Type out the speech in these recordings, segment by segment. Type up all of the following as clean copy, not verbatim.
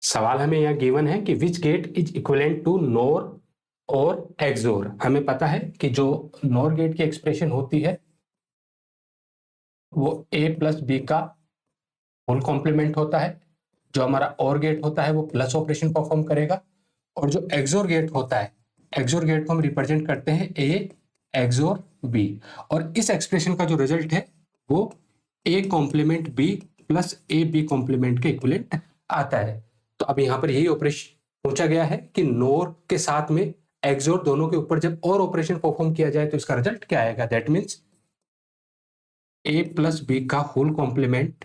सवाल हमें यहाँ गिवन है कि which get is equivalent to नोर और एक्सोर। हमें पता है कि जो नोर गेट की एक्सप्रेशन होती है वो a प्लस बी का होल कॉम्प्लीमेंट होता है। जो हमारा और गेट होता है वो प्लस ऑपरेशन परफॉर्म करेगा, और जो एक्सोर गेट होता है, एक्सोर गेट को हम रिप्रेजेंट करते हैं a एक्सोर b, और इस एक्सप्रेशन का जो रिजल्ट है वो a complement b plus A B complement के इक्विवेलेंट आता है। तो अब यहाँ पर यही ऑपरेशन पूछा गया है कि नोर के साथ में एक्सोर दोनों के ऊपर जब और ऑपरेशन परफॉर्म किया जाए तो इसका रिजल्ट क्या आएगा। That means a plus B का whole complement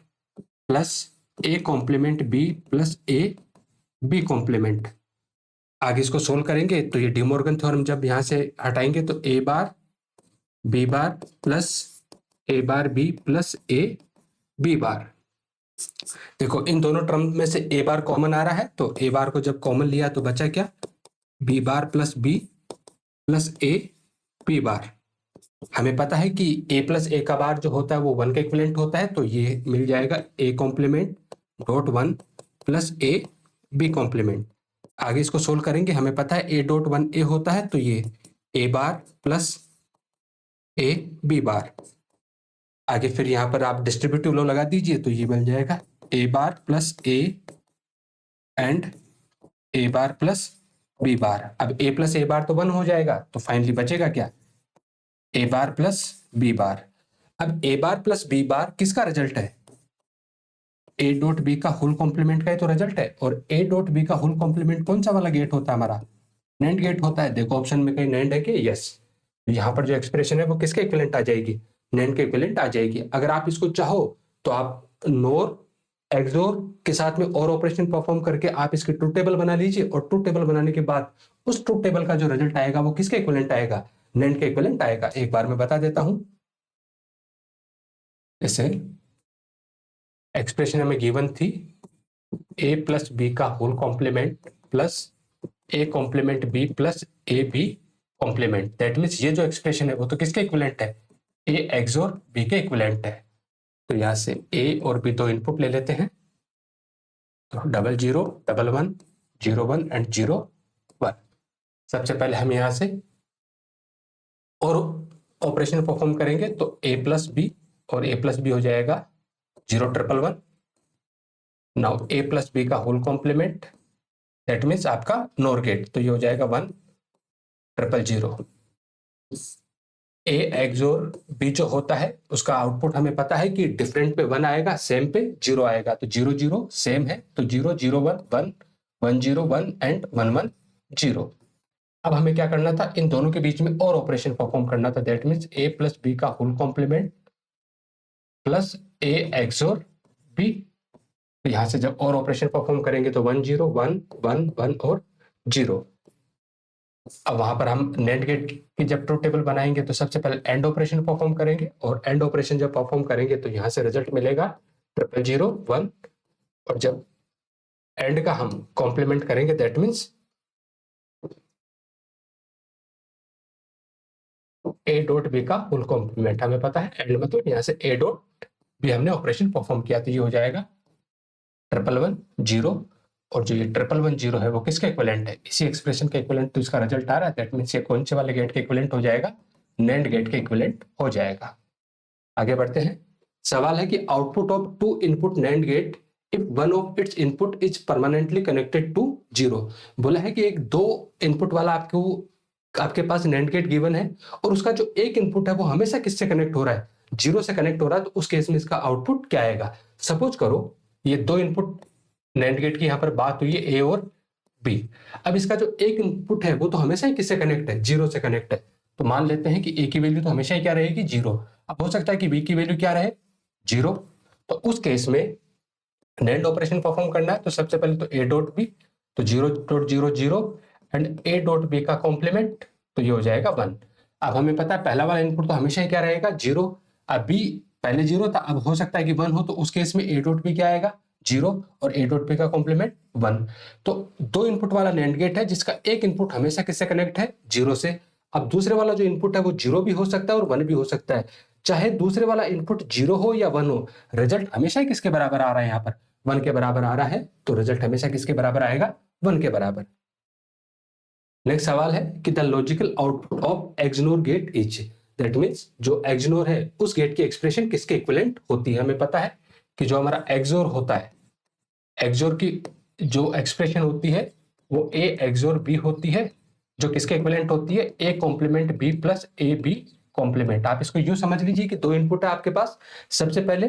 plus a complement b plus A B complement. आगे इसको सोल्व करेंगे तो ये डिमॉर्गन थ्योरम जब यहां से हटाएंगे तो a bar b bar plus a bar b plus a b बार। देखो इन दोनों टर्म में से a बार कॉमन आ रहा है, तो a बार को जब कॉमन लिया तो बचा क्या, b bar plus b plus a b बार। हमें पता है कि a प्लस a का बार जो होता है वो 1 का इक्विवेलेंट होता है, तो ये मिल जाएगा a complement dot 1 plus a b complement. आगे इसको सोल्व करेंगे, हमें पता है a डॉट 1 a होता है, तो ये a bar plus a b बार। आगे फिर यहाँ पर आप डिस्ट्रीब्यूटिव लॉ लगा दीजिए तो ये मिल जाएगा a bar plus a and a bar plus b बार। अब a प्लस a बार तो 1 हो जाएगा, तो फाइनली बचेगा क्या, a बार प्लस b बार। अब a बार प्लस b बार किसका रिजल्ट है, a डॉट b का होल कॉम्प्लीमेंट का ही तो रिजल्ट है, और a डॉट b का होल कॉम्प्लीमेंट कौन सा वाला गेट होता है, हमारा नैंड गेट होता है। देखो ऑप्शन में कहीं नैंड है कि यस, यहाँ पर जो एक्सप्रेशन है वो किसके इक्विवेलेंट आ जाएगी, नैंड के इक्विवेलेंट आ जाएगी। अगर आप इसको चाहो तो आप नोर एक्सोर के साथ में और ऑपरेशन परफॉर्म करके आप इसकी ट्रूथ टेबल बना लीजिए, और ट्रूथ टेबल बनाने के बाद उस ट्रूथ टेबल का जो रिजल्ट आएगा वो किसके इक्विवेलेंट आएगा, नैंड के इक्विवेलेंट आएगा। एक बार मैं बता देता हूं, जैसे एक्सप्रेशन हमें गिवन थी a प्लस बी का whole complement plus a complement b plus A B complement. That means ये जो एक्सप्रेशन है वो तो किसके इक्विवेलेंट है, a एक्सोर b के इक्विवेलेंट है। तो यहां से a और b दो इनपुट ले लेते हैं, तो 00 11 01 एंड 01। सबसे पहले हम यहां से और ऑपरेशन परफॉर्म करेंगे, तो a प्लस बी और a प्लस बी हो जाएगा 0 1 1। नाउ a प्लस बी का होल कॉम्प्लीमेंट, दैट मीन्स आपका नोर गेट, तो ये हो जाएगा 1 0 0 0। ए एक्सोर बी जो होता है उसका आउटपुट हमें पता है कि डिफरेंट पे 1 आएगा, सेम पे 0 आएगा, तो 0 0 सेम है, तो 0 0 1 1 1 0 1 एंड 1 1 0। अब हमें क्या करना था, इन दोनों के बीच में और ऑपरेशन परफॉर्म करना था। That means a plus B का whole complement plus a XOR B. तो यहां से जब और ऑपरेशन परफॉर्म करेंगे तो 1 0 1 1 1 और 0। अब वहां पर हम नेट गेट की जब ट्रूथ टेबल बनाएंगे तो सबसे पहले एंड ऑपरेशन परफॉर्म करेंगे, और एंड ऑपरेशन जब परफॉर्म करेंगे तो यहां से रिजल्ट मिलेगा 0 0 1। और जब एंड का हम कॉम्प्लीमेंट करेंगे that means A dot B का फुल कॉम्प्लीमेंट। हमें पता है एंड में, तो यहाँ से ए डॉट बी हमने ऑपरेशन परफॉर्म किया, तो ये हो जाएगा 1 1 1 0। और जो ये 1 1 1 0 है वो किसका इक्विवेलेंट है, इसी एक्सप्रेशन का इक्विवेलेंट, तो इसका रिजल्ट आ रहा है। दैट मीन्स ये कौन से वाले गेट के इक्विवेलेंट हो जाएगा, नैंड गेट के इक्विवेलेंट हो जाएगा। आगे बढ़ते हैं। सवाल है कि output of 2 input NAND gate if one of its input is permanently connected to 0। बोला है कि एक 2 इनपुट वाला आपके पास नैंड गेट गिवन है, और उसका जो एक इनपुट है वो हमेशा किससे कनेक्ट हो रहा है, 0 से कनेक्ट हो रहा है, तो उस केस में इसका आउटपुट क्या आएगा। सपोज करो ये 2 इनपुट नैंड गेट की यहाँ पर बात हुई है, ए और बी। अब इसका जो एक इनपुट है वो तो हमेशा ही किससे कनेक्ट है, 0 से कनेक्ट है। तो मान लेते हैं कि ए की वैल्यू तो हमेशा ही क्या रहेगी, 0। अब हो सकता है कि बी की वैल्यू क्या रहे, 0। तो उस केस में नैंड ऑपरेशन परफॉर्म करना है, तो सबसे पहले तो ए डॉट बी, तो 0.00 एंड ए डॉट बी का कॉम्प्लीमेंट, तो ये हो जाएगा 1। अब हमें पता है पहला वाला इनपुट तो हमेशा ही क्या रहेगा, 0। अब बी पहले 0 था, अब हो सकता है कि 1 हो, तो उस केस में ए डॉट बी क्या आएगा, 0, और ए डॉट बी का कॉम्प्लीमेंट 1। तो 2 इनपुट वाला नैंड गेट है जिसका एक इनपुट हमेशा किससे कनेक्ट है, 0 से। अब दूसरे वाला जो इनपुट है वो 0 भी हो सकता है और 1 भी हो सकता है। चाहे दूसरे वाला इनपुट 0 हो या 1 हो, रिजल्ट हमेशा ही किसके बराबर आ रहा है, यहाँ पर 1 के बराबर आ रहा है तो रिजल्ट हमेशा किसके बराबर आएगा, 1 के बराबर। नेक्स्ट सवाल है कि the logical output of XNOR gate is, that means जो एक्सनोर है उस गेट की एक्सप्रेशन किसके इक्विवेलेंट होती है। हमें पता है कि जो हमारा एक्सोर होता है, एक्सोर की जो एक्सप्रेशन होती है वो ए एक्सोर बी होती है, जो किसके इक्विवेलेंट होती है, A complement B plus A B complement. आप इसको यूं समझ लीजिए कि 2 इनपुट है आपके पास, सबसे पहले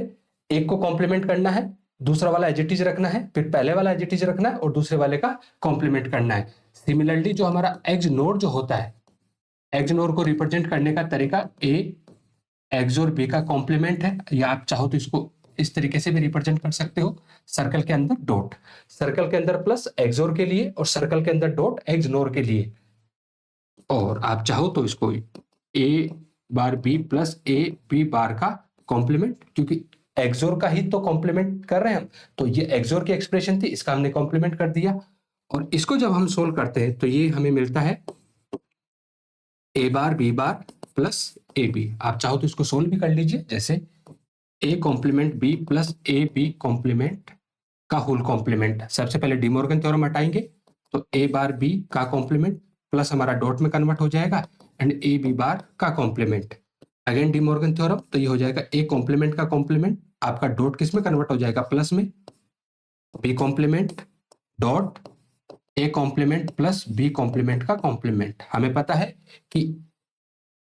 एक को कॉम्प्लीमेंट करना है, दूसरा वाला एज इट इज रखना है, फिर पहले वाला एज इट इज रखना है और दूसरे वाले का कॉम्प्लीमेंट करना है। सिमिलरली जो हमारा एक्सनोर जो होता है, एक्सनोर को रिप्रेजेंट करने का तरीका ए एक्सोर बी का कॉम्प्लीमेंट है, या आप चाहो तो इसको इस तरीके से भी रिप्रेजेंट कर सकते हो, सर्कल के अंदर डॉट, सर्कल के अंदर प्लस एक्सोर के लिए और सर्कल के अंदर डॉट एक्सनोर के लिए, और आप चाहो तो इसको A bar B plus A B bar का कॉम्प्लीमेंट, क्योंकि एक्सोर का ही तो कॉम्प्लीमेंट कर रहे हैं हम, तो ये एक्सोर की एक्सप्रेशन थी, इसका हमने कॉम्प्लीमेंट कर दिया। और इसको जब हम सोल्व करते हैं तो ये हमें मिलता है A bar B bar plus A B. आप चाहो तो इसको सोल्व भी कर लीजिए, जैसे A complement B plus A B complement का होल कॉम्प्लीमेंट। सबसे पहले डिमॉर्गन थ्योरम हटाएंगे तो ए बार बी का कॉम्प्लीमेंट प्लस हमारा डॉट में कन्वर्ट हो जाएगा एंड ए बी बार का कॉम्प्लीमेंट। अगेन डिमॉर्गन थ्योरम, तो ये हो जाएगा ए कॉम्प्लीमेंट का कॉम्प्लीमेंट, आपका डॉट किस में कन्वर्ट हो जाएगा, प्लस में, B complement dot A complement plus B complement का कॉम्प्लीमेंट। हमें पता है कि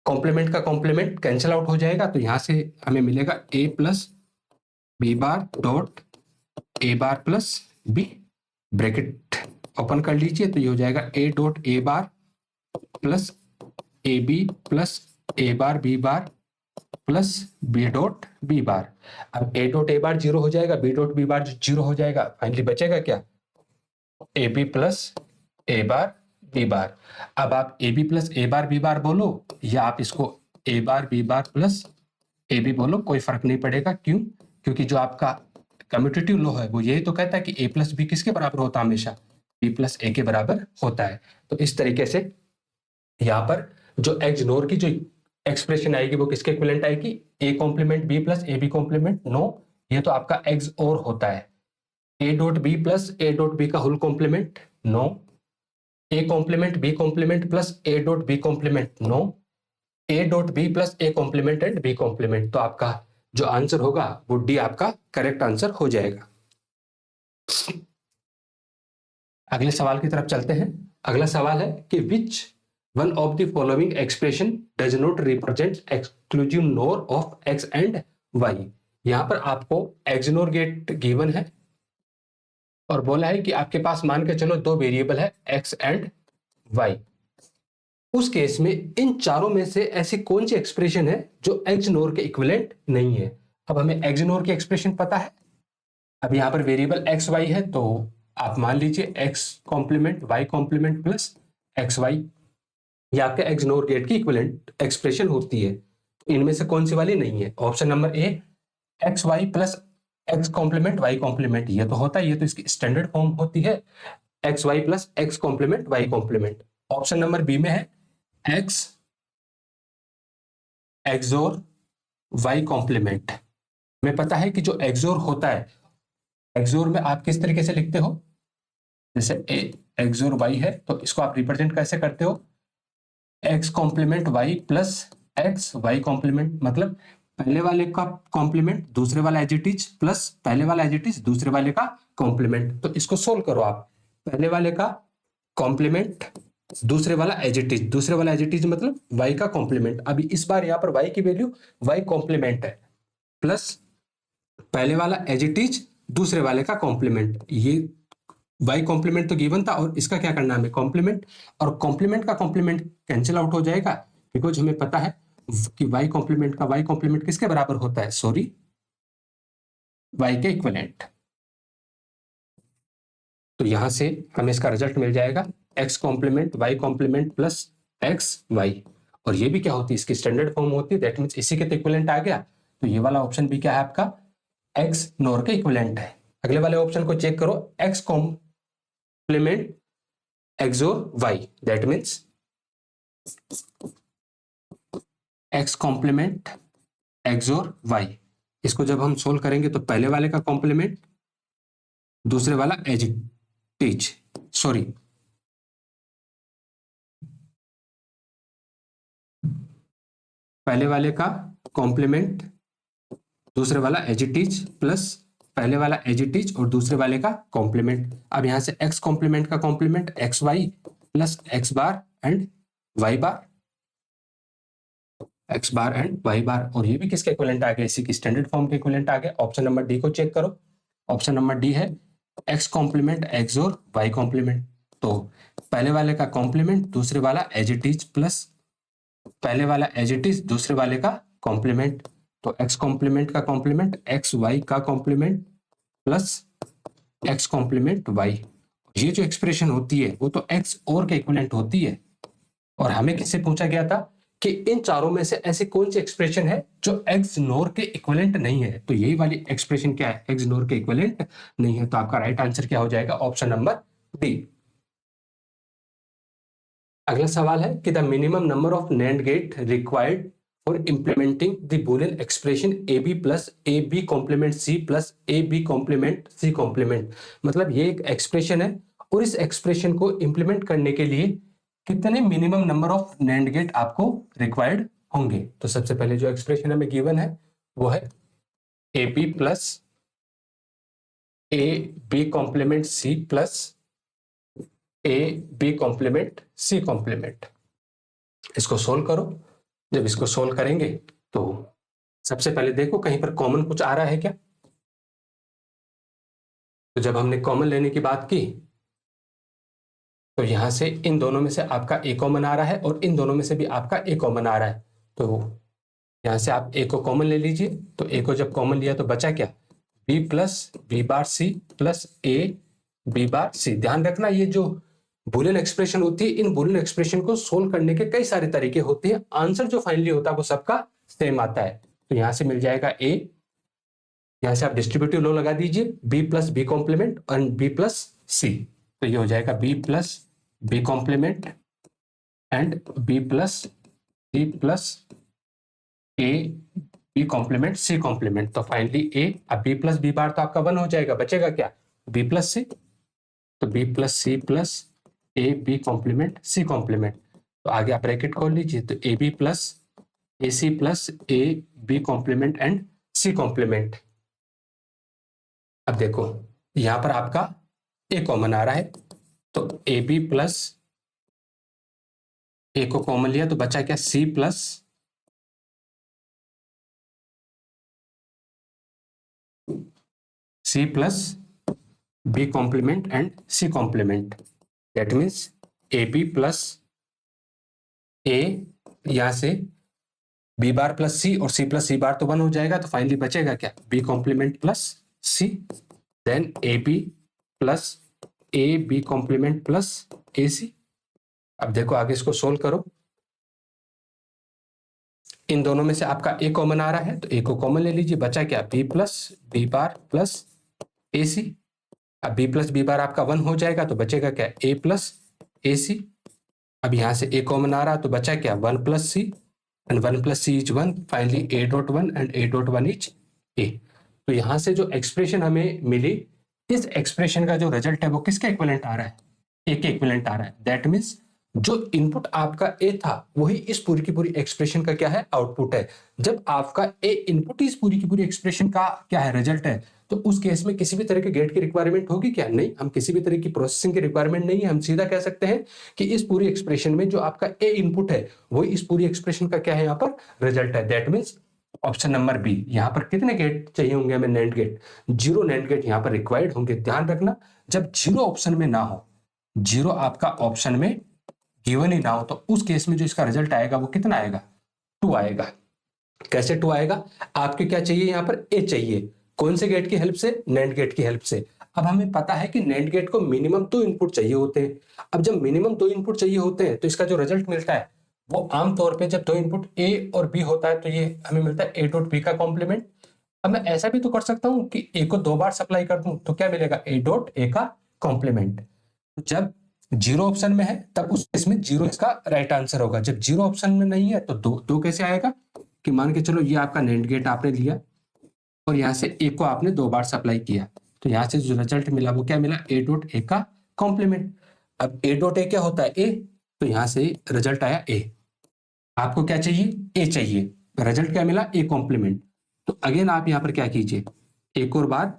कॉम्प्लीमेंट का कॉम्प्लीमेंट कैंसिल आउट हो जाएगा, तो यहां से हमें मिलेगा A plus B bar dot A bar plus B, bracket open कर लीजिए, तो ये हो जाएगा A dot A bar plus A B plus A bar B bar plus B dot B bar. अब A dot A bar zero हो जाएगा, B dot B bar zero हो जाएगा, फाइनली बचेगा क्या, A B plus A bar B bar. अब आप A B plus A bar B bar बोलो या आप इसको A bar B bar plus A B बोलो, कोई फर्क नहीं पड़ेगा। क्यों, क्योंकि जो आपका कम्यूटेटिव लॉ है वो यही तो कहता है कि ए प्लस बी किसके बराबर होता है, हमेशा बी प्लस ए के बराबर होता है। तो इस तरीके से यहाँ पर जो एक्सनोर की जो एक्सप्रेशन आएगी वो किसके इक्विवेलेंट आएगी, A complement B plus A B complement, no, ये तो आपका एक्स और होता है। A dot B plus A dot B का whole complement, no, A complement B complement plus A dot B complement, no, A dot B plus A complement and B complement. तो आपका जो answer होगा वो D आपका correct answer हो जाएगा। अगले सवाल की तरफ चलते हैं। अगला सवाल है कि which one of the following expression does not represent exclusive NOR of X and Y. यहां पर आपको एक्सनोर गेट गिवन है और बोला है कि आपके पास मान के चलो 2 वेरिएबल है एक्स एंड वाई। उस केस में इन चारों में से ऐसी कौन सी एक्सप्रेशन है जो एक्सनोर के इक्विवेलेंट नहीं है। अब हमें एक्सनोर की एक्सप्रेशन पता है, अब यहां पर वेरिएबल एक्स वाई है, तो आप मान लीजिए X complement Y complement plus x Y, ये आपके एक्सनोर गेट की इक्विवेलेंट एक्सप्रेशन होती है। तो इनमें से कौन सी वाली नहीं है, option number A X Y plus x complement Y complement, ये तो होता है, ये तो इसकी स्टैंडर्ड फॉर्म होती है, X Y plus x complement Y complement. Option number B में है एक्स एक्सोर वाई कॉम्प्लीमेंट। हमें पता है कि जो एक्सोर होता है, एक्सोर में आप किस तरीके से लिखते हो, जैसे ए एक्सोर वाई है तो इसको आप रिप्रेजेंट कैसे करते हो, X complement Y plus x Y complement, मतलब पहले वाले का कॉम्प्लीमेंट दूसरे वाला एज इट इज प्लस पहले वाला एज इट इज दूसरे वाले का कॉम्प्लीमेंट। तो इसको सोल्व करो आप, पहले वाले का कॉम्प्लीमेंट दूसरे वाला एज इट इज, दूसरे वाला एज इट इज मतलब वाई का कॉम्प्लीमेंट। अभी इस बार यहां पर वाई की वैल्यू वाई कॉम्प्लीमेंट है प्लस पहले वाला एज इट इज दूसरे वाले का कॉम्प्लीमेंट। ये वाई कॉम्प्लीमेंट तो गिवन था और इसका क्या करना है हमें कॉम्प्लीमेंट, और कॉम्प्लीमेंट का कॉम्प्लीमेंट कैंसिल आउट हो जाएगा बिकॉज हमें पता है कि वाई कॉम्प्लीमेंट का वाई कॉम्प्लीमेंट किसके बराबर होता है, सॉरी वाई के इक्विवेलेंट। तो यहां से हमें इसका रिजल्ट मिल जाएगा x complement Y complement plus x y, और ये भी क्या होती है इसकी स्टैंडर्ड फॉर्म होती है, दैट मींस इसी के तो इक्विवेलेंट आ गया। तो ये वाला ऑप्शन भी क्या है आपका एक्स नोर के इक्विवेलेंट है। अगले वाले ऑप्शन को चेक करो, x complement XOR y, that means x complement XOR y. इसको जब हम सोल्व करेंगे तो पहले वाले का कॉम्प्लीमेंट दूसरे वाला एज इट इज, सॉरी पहले वाले का कॉम्प्लीमेंट, दूसरे वाला एज इट इज, प्लस पहले वाला एज इट इज और दूसरे वाले का कॉम्प्लीमेंट। अब यहां से एक्स कॉम्प्लीमेंट का complement x Y plus X bar and Y bar, X bar and Y bar, और ये भी किसके इक्विवेलेंट आ गया, इसी की स्टैंडर्ड फॉर्म के इक्विवेलेंट आ गया। ऑप्शन नंबर डी को चेक करो, ऑप्शन नंबर डी है एक्स कॉम्प्लीमेंट एक्स और वाई कॉम्प्लीमेंट। तो पहले वाले का कॉम्प्लीमेंट, दूसरे वाला एज इट इज, प्लस पहले वाला एज इट इज, दूसरे वाले का कॉम्प्लीमेंट। तो एक्स कॉम्प्लीमेंट का कॉम्प्लीमेंट एक्स वाई का complement plus x complement y. ये जो एक्सप्रेशन होती है वो तो एक्स और के इक्विवेलेंट होती है। और हमें किससे पूछा गया था कि इन चारों में से ऐसी कौन सी एक्सप्रेशन है जो एक्स नोर के इक्विवेलेंट नहीं है। तो यही वाली एक्सप्रेशन क्या है, एक्स नोर के इक्विवेलेंट नहीं है। तो आपका राइट आंसर क्या हो जाएगा, ऑप्शन नंबर डी। अगला सवाल है कि the minimum number of NAND gate required for implementing the Boolean expression A B plus A B complement C plus A B complement C complement. मतलब ये एक एक्सप्रेशन है और इस एक्सप्रेशन को इंप्लीमेंट करने के लिए कितने minimum number of NAND gate आपको रिक्वायर्ड होंगे। तो सबसे पहले जो एक्सप्रेशन हमें गिवन है वो है A B plus A B complement C plus A B complement C complement. इसको सोल्व करो। जब इसको सोल्व करेंगे तो सबसे पहले देखो कहीं पर कॉमन कुछ आ रहा है क्या। तो जब हमने कॉमन लेने की बात की तो यहां से इन दोनों में से आपका ए कॉमन आ रहा है और इन दोनों में से भी आपका ए कॉमन आ रहा है। तो यहां से आप ए को कॉमन ले लीजिए। तो ए को जब कॉमन लिया तो बचा क्या, B plus B bar C plus A B bar C. ध्यान रखना ये जो बूलियन एक्सप्रेशन होती है, इन बूलियन एक्सप्रेशन को सोल्व करने के कई सारे तरीके होते हैं, आंसर जो फाइनली होता है वो सबका सेम आता है। तो यहां से मिल जाएगा ए, यहां से आप डिस्ट्रीब्यूटिव लॉ लगा दीजिए, बी प्लस बी कॉम्प्लीमेंट और बी प्लस सी। तो ये हो जाएगा B plus B complement and B plus C plus A B complement C complement. तो फाइनली ए, अब बी प्लस बी बार तो आपका 1 हो जाएगा, बचेगा क्या, बी प्लस सी। तो B plus C plus A B complement C complement. तो आगे आप ब्रैकेट खोल लीजिए, तो A B plus A C plus A B complement and C complement. अब देखो यहां पर आपका ए कॉमन आ रहा है, तो ए बी प्लस ए को कॉमन लिया तो बचा क्या, C plus C plus B complement and C complement. That means A B plus A, यहां से बी बार प्लस सी और सी प्लस सी बार तो 1 हो जाएगा। तो फाइनली बचेगा क्या, B complement plus C, then A B plus A B complement plus A C. अब देखो आगे इसको सोल्व करो, इन दोनों में से आपका ए कॉमन आ रहा है तो ए को कॉमन ले लीजिए, बचा क्या, B plus B bar plus A C. अब बी प्लस बी बार आपका 1 हो जाएगा तो बचेगा क्या, ए प्लस ए सी। अब यहां से ए कॉमन आ रहा तो बचा क्या, 1 plus C and 1 plus C is 1, finally A dot 1 and A dot 1 is A. तो यहां से जो एक्सप्रेशन हमें मिली, इस एक्सप्रेशन का जो रिजल्ट है वो किसके इक्विवेलेंट आ रहा है, ए के इक्विवेलेंट आ रहा है। दैट मीन्स जो इनपुट आपका ए था वही इस पूरी की पूरी एक्सप्रेशन का क्या है, आउटपुट है। जब आपका ए इनपुट इस पूरी की पूरी एक्सप्रेशन का क्या है, रिजल्ट है, तो उस केस में किसी भी तरह के गेट की रिक्वायरमेंट होगी क्या, नहीं, हम किसी भी तरह की प्रोसेसिंग की रिक्वायरमेंट नहीं है। हम सीधा कह सकते हैं कि इस पूरी एक्सप्रेशन में जो आपका ए इनपुट है वही इस पूरी एक्सप्रेशन का क्या है, यहाँ पर रिजल्ट है। That means option number B. यहाँ पर कितने गेट चाहिए होंगे हमें, नैंड गेट, 0 नैंड गेट यहाँ पर रिक्वायर्ड होंगे। ध्यान रखना जब 0 ऑप्शन में ना हो, 0 आपका ऑप्शन में गिवन ही ना हो, तो उस केस में जो इसका रिजल्ट आएगा वो कितना आएगा, 2 आएगा। कैसे 2 आएगा, आपके क्या चाहिए, यहाँ पर ए चाहिए, कौन से गेट की हेल्प से, नैंड गेट की हेल्प से। अब हमें पता है कि नैंड गेट को मिनिमम 2 इनपुट चाहिए होते हैं। अब जब मिनिमम 2 इनपुट चाहिए होते हैं तो इसका जो रिजल्ट मिलता है वो आमतौर पे जब 2 इनपुट ए और बी होता है तो ये हमें मिलता है ए डॉट बी का कॉम्प्लीमेंट। अब मैं ऐसा भी तो कर सकता हूं कि ए को 2 बार सप्लाई कर दूं तो क्या मिलेगा, ए डॉट ए का कॉम्प्लीमेंट। जब 0 ऑप्शन में है तब उस केस में 0 इसका राइट आंसर होगा। जब 0 ऑप्शन में नहीं है तो 2 कैसे आएगा, कि मान के चलो ये आपका नैंड गेट आपने लिया और यहां से ए को आपने 2 बार सप्लाई किया, तो यहाँ से जो रिजल्ट मिला वो क्या मिला, ए डॉट ए का कॉम्प्लीमेंट। अब ए डॉट ए क्या होता है, ए, तो यहाँ से रिजल्ट आया ए। आपको क्या चाहिए, ए चाहिए, रिजल्ट क्या मिला, ए कॉम्प्लीमेंट। तो अगेन आप यहाँ पर क्या कीजिए, एक और बार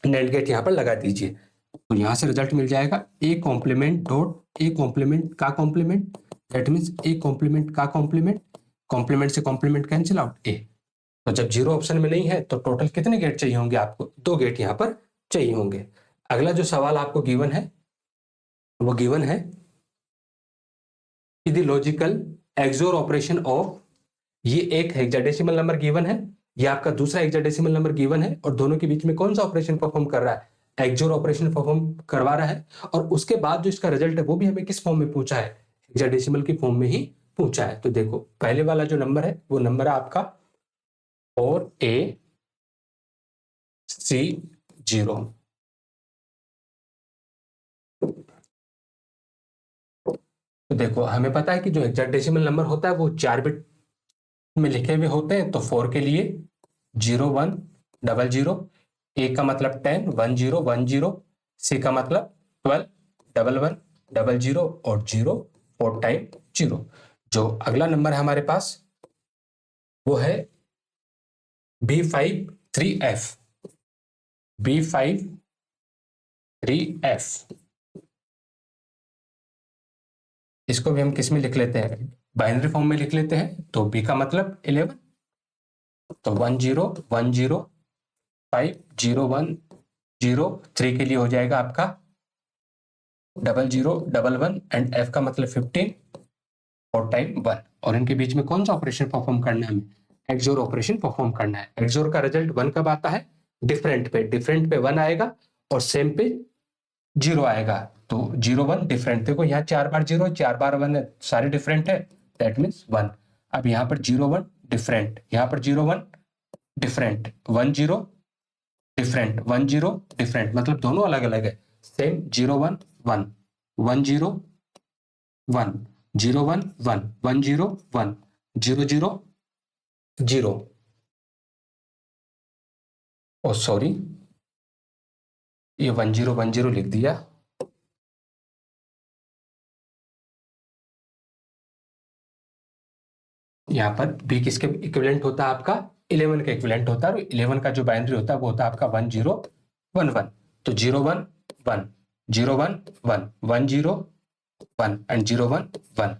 नेट गेट यहाँ पर लगा दीजिए, तो यहाँ से रिजल्ट मिल जाएगा A complement dot A complement का complement, that means A complement का कॉम्प्लीमेंट, कॉम्प्लीमेंट से कॉम्प्लीमेंट कैंसिल आउट ए। तो जब जीरो ऑप्शन में नहीं है तो टोटल कितने गेट चाहिए होंगे आपको, 2 गेट यहाँ पर चाहिए होंगे। अगला जो सवाल आपको गिवन है वो गिवन है कि the logical XOR operation of, ये एक हेक्साडेसिमल नंबर गिवन है, ये आपका दूसरा हेक्साडेसिमल नंबर गिवन है, और दोनों के बीच में कौन सा ऑपरेशन परफॉर्म कर रहा है, एक्सोर ऑपरेशन परफॉर्म करवा रहा है। और उसके बाद जो इसका रिजल्ट है वो भी हमें किस फॉर्म में पूछा है, हेक्साडेसिमल की फॉर्म में ही पूछा है। तो देखो पहले वाला जो नंबर है वो नंबर है आपका 4AC0। तो देखो हमें पता है कि जो हेक्साडेसिमल नंबर होता है वो 4 बिट में लिखे हुए होते हैं। तो 4 के लिए 0100, ए का मतलब 10 1010, सी का मतलब 12 1100 और 0 4 टाइम 0। जो अगला नंबर है हमारे पास वो है B53F, B53F। इसको भी हम किस में लिख लेते हैं, बाइनरी फॉर्म में लिख लेते हैं। तो बी का मतलब 11, तो 10105010, 3 के लिए हो जाएगा आपका 0011 एंड एफ का मतलब 15 और टाइम 1। और इनके बीच में कौन सा ऑपरेशन परफॉर्म करना है, हमें एक्सोर ऑपरेशन परफॉर्म करना है। एक्सोर का रिजल्ट 1 कब आता है, डिफरेंट पे, डिफरेंट पे 1 आएगा और सेम पे 0 आएगा। तो 0 1 डिफरेंट, देखो यहाँ 4 बार 0 4 बार 1 है, सारे डिफरेंट है, दैट मीन्स 1। अब यहाँ पर 0 1 डिफरेंट, यहाँ पर 0 1 डिफरेंट, 1 0 डिफरेंट, 1 0 डिफरेंट, मतलब दोनों अलग अलग है। सेम 0 1 1 1 0 1 0 1 1 1 0 1 0 0 0। ओ सॉरी, ये 1 0 1 0 लिख दिया। यहाँ पर बी किसके इक्विवेलेंट होता है, आपका 11 का इक्विवेलेंट होता है, और 11 का जो बाइनरी होता है वो होता है आपका 1 0 1 1। तो 0 1 1 0 1 1 1 0 1 एंड 0 1 1।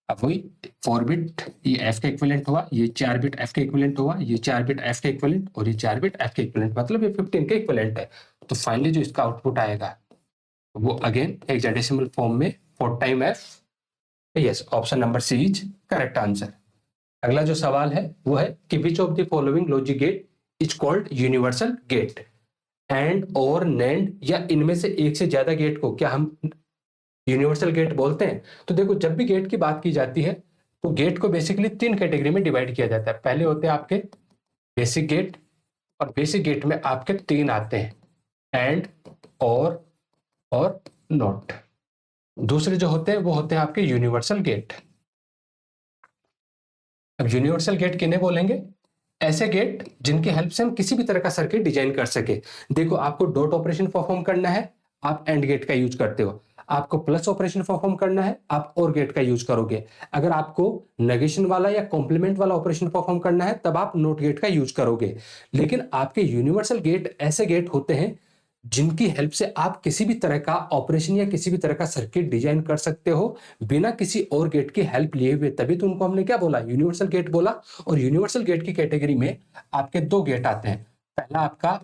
अब वही 4 बिट ये एफ का इक्विवेलेंट हुआ, ये 4 बिट एफ का इक्विवेलेंट हुआ, ये 4 बिट एफ का इक्विवेलेंट, और ये 4 बिट एफ का इक्विवेलेंट, मतलब ये 15 का इक्विवेलेंट है। तो फाइनली जो इसका आउटपुट आएगा वो अगेन हेक्साडेसिमल फॉर्म में 4 time F. Yes, option number C is correct answer. अगला जो सवाल है वो है कि which of the following logic gate is called universal gate. And और नैंड या इनमें से एक से ज्यादा गेट को क्या हम यूनिवर्सल गेट बोलते हैं। तो देखो जब भी गेट की बात की जाती है तो गेट को बेसिकली 3 कैटेगरी में डिवाइड किया जाता है। पहले होते हैं आपके बेसिक गेट, और बेसिक गेट में आपके 3 आते हैं, एंड, और नॉट। दूसरे जो होते हैं वो होते हैं आपके यूनिवर्सल गेट। अब यूनिवर्सल गेट किन्हें बोलेंगे, ऐसे गेट जिनकी हेल्प से हम किसी भी तरह का सर्किट डिजाइन कर सके। देखो आपको डॉट ऑपरेशन परफॉर्म करना है, आप एंड गेट का यूज करते हो। आपको प्लस ऑपरेशन परफॉर्म करना है, आप और गेट का यूज करोगे। अगर आपको नेगेशन वाला या कॉम्प्लीमेंट वाला ऑपरेशन परफॉर्म करना है तब आप नॉट गेट का यूज करोगे। लेकिन आपके यूनिवर्सल गेट ऐसे गेट होते हैं जिनकी हेल्प से आप किसी भी तरह का ऑपरेशन या किसी भी तरह का सर्किट डिजाइन कर सकते हो बिना किसी और गेट की हेल्प लिए हुए। तभी तो उनको हमने क्या बोला, यूनिवर्सल गेट बोला। और यूनिवर्सल गेट की कैटेगरी में आपके 2 गेट आते हैं, पहला आपका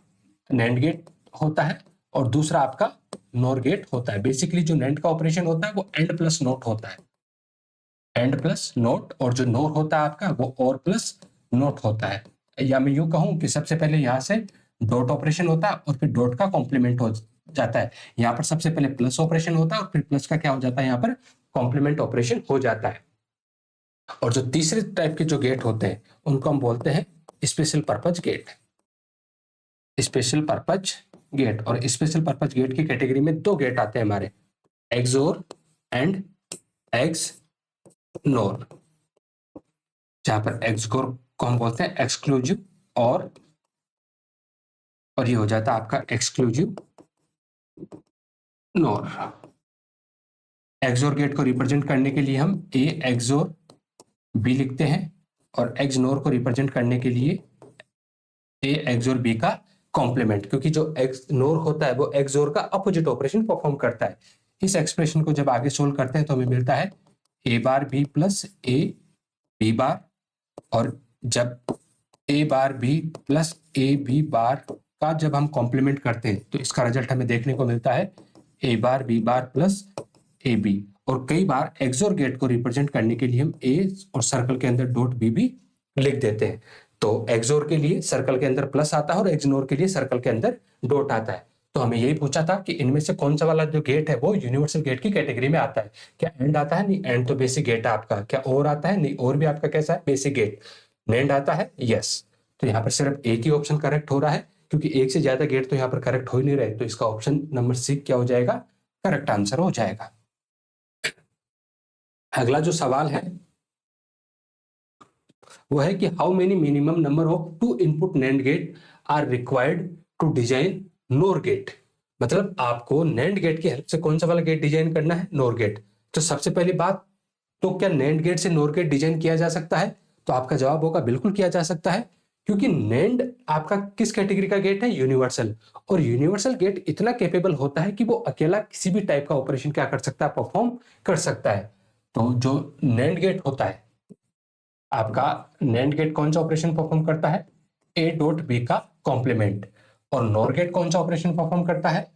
नैंड गेट होता है और दूसरा आपका नॉर गेट होता है। बेसिकली जो नैंड का ऑपरेशन होता है वो एंड प्लस नोट होता है, एंड प्लस नोट, और जो नोर होता है आपका वो और प्लस नोट होता है। या मैं यूं कहूं कि सबसे पहले यहां से डॉट ऑपरेशन होता है और फिर डॉट का कॉम्प्लीमेंट हो जाता है। यहाँ पर सबसे पहले प्लस ऑपरेशन होता है और फिर प्लस का क्या हो जाता है, यहाँ पर कॉम्प्लीमेंट ऑपरेशन हो जाता है। और जो तीसरे टाइप के जो गेट होते हैं उनको हम बोलते हैं special purpose gate. Special purpose gate, और स्पेशल पर्पज गेट की कैटेगरी में 2 गेट आते हैं हमारे, एक्सोर एंड एक्स नोर। जहां पर एक्सोर को हम बोलते हैं एक्सक्लूसिव और और ये हो जाता है आपका एक्सक्लूसिव नोर। एक्सोर गेट को रिप्रेजेंट करने के लिए हम ए एक्सोर बी लिखते हैं और एक्स नोर को रिप्रेजेंट करने के लिए ए एक्सोर बी का कॉम्प्लीमेंट, क्योंकि जो एक्स नोर होता है वो एक्सोर का अपोजिट ऑपरेशन परफॉर्म करता है। इस एक्सप्रेशन को जब आगे सोल्व करते हैं तो हमें मिलता है A bar B plus A B bar, और जब A bar B plus A B bar का जब हम कॉम्प्लीमेंट करते हैं तो इसका रिजल्ट हमें देखने को मिलता है A bar plus A B. और कई बार एक्सोर गेट को रिप्रेजेंट करने के लिए हम ए और सर्कल के अंदर डॉट बी भी लिख देते हैं। तो एक्सोर के लिए सर्कल के अंदर प्लस आता है और एक्सनोर के लिए सर्कल के अंदर डॉट आता है। तो हमें यही पूछा था कि इनमें से कौन सा वाला जो गेट है वो यूनिवर्सल गेट की कैटेगरी में आता है। क्या एंड आता है? नहीं, एंड तो बेसिक गेट है आपका। क्या और आता है? नहीं, और भी आपका कैसा है? Basic gate. नेंड आता है? यस। तो यहाँ पर सिर्फ एक ही ऑप्शन करेक्ट हो रहा है, क्योंकि एक से ज्यादा गेट तो यहाँ पर करेक्ट हो ही नहीं रहे, तो इसका ऑप्शन नंबर सी क्या हो जाएगा? करेक्ट आंसर हो जाएगा। अगला जो सवाल है वो है कि how many minimum number of 2 input NAND gate are required to design NOR gate. मतलब आपको नैंड गेट की हेल्प से कौन सा वाला गेट डिजाइन करना है? NOR gate. तो सबसे पहली बात, तो क्या नैंड गेट से नोर गेट डिजाइन किया जा सकता है? तो आपका जवाब होगा बिल्कुल किया जा सकता है, क्योंकि नैंड आपका किस कैटेगरी का गेट है? यूनिवर्सल। और यूनिवर्सल गेट इतना कैपेबल होता है कि वो अकेला किसी भी टाइप का ऑपरेशन क्या कर सकता है? परफॉर्म कर सकता है। तो जो नैंड गेट होता है आपका, नैंड गेट कौन सा ऑपरेशन परफॉर्म करता है? ए डॉट बी का कॉम्प्लीमेंट। और नॉर गेट कौन सा ऑपरेशन परफॉर्म करता है?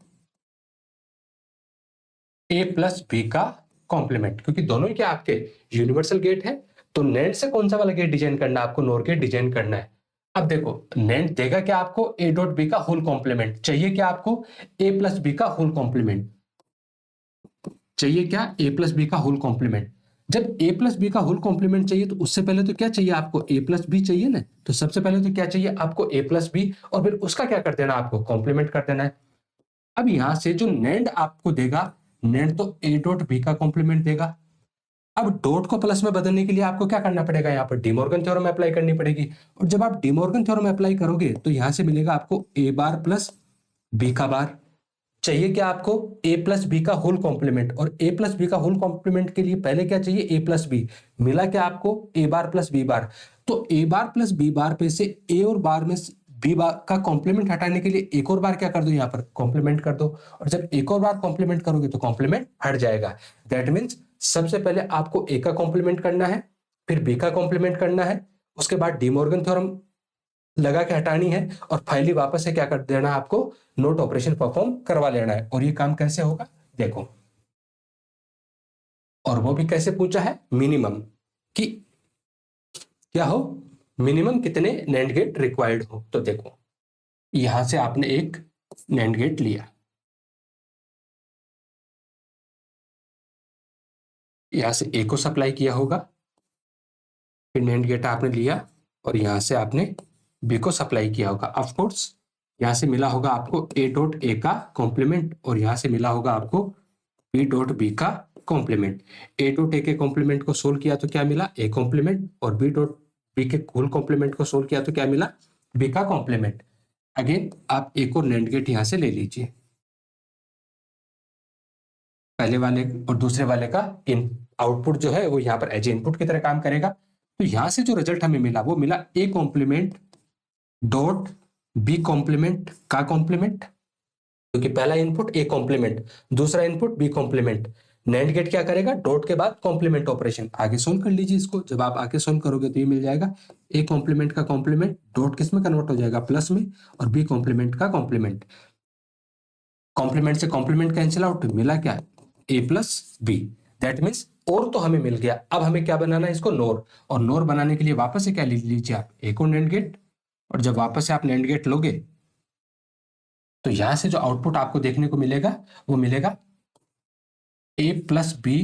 ए प्लस बी का कॉम्प्लीमेंट। क्योंकि दोनों ही क्या आपके यूनिवर्सल गेट है, तो नैंड से कौन सा वाला गेट डिजाइन करना है आपको? नॉर गेट डिजाइन करना है। अब देखो, नैंड देगा क्या आपको? ए डॉट बी का होल कॉम्प्लीमेंट। चाहिए क्या आपको? ए प्लस बी का होल कॉम्प्लीमेंट। चाहिए क्या? ए प्लस बी का होल कॉम्प्लीमेंट। जब ए प्लस बी का होल कॉम्प्लीमेंट चाहिए तो उससे पहले तो क्या चाहिए आपको? ए प्लस बी चाहिए ना। तो सबसे पहले तो क्या चाहिए आपको? ए प्लस बी, और फिर उसका क्या कर देना आपको? कॉम्प्लीमेंट कर देना है। अब यहां से जो नैंड आपको देगा, नैंड तो ए डॉट बी का कॉम्प्लीमेंट देगा। अब डॉट को प्लस में बदलने के लिए आपको क्या करना पड़ेगा? यहाँ पर डिमॉर्गन थ्योरम अप्लाई करनी पड़ेगी। और जब आप डिमॉर्गन थ्योरम अप्लाई करोगे तो यहां से मिलेगा आपको ए बार प्लस बी का बार। चाहिए क्या आपको? ए प्लस बी का होल कॉम्प्लीमेंट। और ए प्लस बी का होल कॉम्प्लीमेंट के लिए पहले क्या चाहिए? ए प्लस बी। मिला क्या आपको? ए बार प्लस बी बार। तो ए बार प्लस बी बार पे से ए और बार में बी बार का कॉम्प्लीमेंट हटाने के लिए एक और बार क्या कर दो? यहाँ पर कॉम्प्लीमेंट कर दो। और जब एक और बार कॉम्प्लीमेंट करोगे तो कॉम्प्लीमेंट हट जाएगा। दैट मीन्स सबसे पहले आपको ए का कॉम्प्लीमेंट करना है, फिर बी का कॉम्प्लीमेंट करना है, उसके बाद डिमॉर्गन थ्योरम लगा के हटानी है, और फाइनली वापस से क्या कर देना है आपको? नोट ऑपरेशन परफॉर्म करवा लेना है। और ये काम कैसे होगा देखो, और वो भी कैसे पूछा है? मिनिमम, कि क्या हो? मिनिमम कितने नैंड गेट रिक्वायर्ड हो। तो देखो, यहां से आपने एक नैंड गेट लिया, यहां से ए को सप्लाई किया होगा, फिर नैंड गेट आपने लिया और यहां से आपने बी को सप्लाई किया होगा। ऑफ कोर्स यहां से मिला होगा आपको ए डॉट ए का कॉम्प्लीमेंट, और यहां से मिला होगा आपको बी डॉट बी का कॉम्प्लीमेंट। ए डॉट ए के कॉम्प्लीमेंट को सोल्व किया तो क्या मिला? A complement. और बी डॉट बी के होल कॉम्प्लीमेंट को सोल्व किया तो क्या मिला? बी का कॉम्प्लीमेंट। अगेन आप एक और नैंड गेट यहां से ले लीजिए, पहले वाले और दूसरे वाले का इन आउटपुट जो है वो यहाँ पर एज इनपुट की तरह काम करेगा। तो यहां से जो रिजल्ट हमें मिला वो मिला A complement dot B complement का कॉम्प्लीमेंट, क्योंकि पहला इनपुट ए कॉम्प्लीमेंट, दूसरा input B complement. NAND gate क्या करेगा? डॉट के बाद कॉम्प्लीमेंट ऑपरेशन। आगे सोल्व कर लीजिए इसको, जब आप आगे सोल्व करोगे तो ये मिल जाएगा ए कॉम्प्लीमेंट का कॉम्प्लीमेंट डॉट किस में कन्वर्ट हो जाएगा? प्लस में, और बी कॉम्प्लीमेंट का कॉम्प्लीमेंट। कॉम्प्लीमेंट से कॉम्प्लीमेंट कैंसिल आउट, मिला क्या? A plus B. That means और तो हमें मिल गया। अब हमें क्या बनाना है? इसको नोर। और नोर बनाने के लिए वापस से क्या ले लीजिए आप? एक और नैंड गेट। और जब वापस से आप नैंड गेट लोगे तो यहां से जो आउटपुट आपको देखने को मिलेगा वो मिलेगा A plus B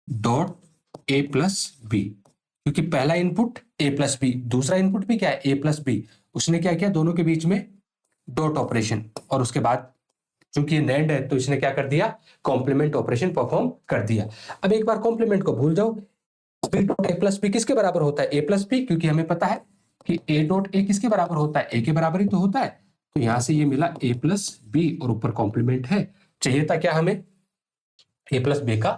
dot A plus B, क्योंकि पहला इनपुट ए प्लस बी, दूसरा इनपुट भी क्या है? A plus B. उसने क्या किया? दोनों के बीच में डॉट ऑपरेशन, और उसके बाद चूंकि ये नैंड है तो इसने क्या कर दिया? कॉम्प्लीमेंट ऑपरेशन परफॉर्म कर दिया। अब एक बार कॉम्प्लीमेंट को भूल जाओ, B dot A plus B किसके बराबर होता है? ए प्लस बी, क्योंकि हमें पता है कि ए डॉट ए किसके बराबर होता है, ए के बराबर ही तो होता है। तो यहां से ये मिला ए प्लस बी और ऊपर कॉम्प्लीमेंट है। चाहिए था क्या हमें, ए प्लस बी का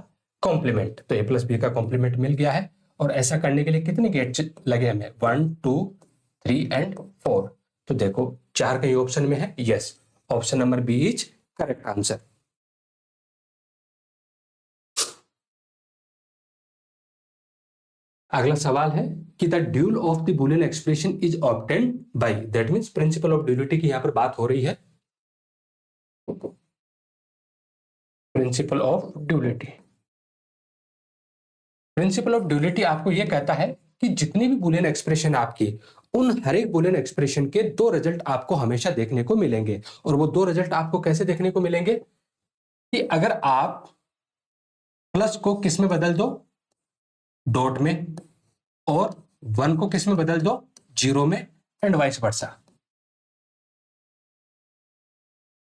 कॉम्प्लीमेंट। तो ए प्लस बी का कॉम्प्लीमेंट मिल गया है। और ऐसा करने के लिए कितने गेट लगे हमें, 1 2 3 एंड 4। तो देखो 4 कहीं ऑप्शन में है, yes, option number B is correct answer. अगला सवाल है कि the dual of the Boolean expression is obtained by, that means principle of duality की यहां पर बात हो रही है। Principle of duality, principle of duality आपको यह कहता है कि जितनी भी बुलियन एक्सप्रेशन आपकी, उन हर एक बुलियन एक्सप्रेशन के दो रिजल्ट आपको हमेशा देखने को मिलेंगे। और वो दो रिजल्ट आपको कैसे देखने को मिलेंगे, कि अगर आप प्लस को किस में बदल दो, डॉट में, और 1 को किस में बदल दो, 0 में, एंड वाइस वर्सा।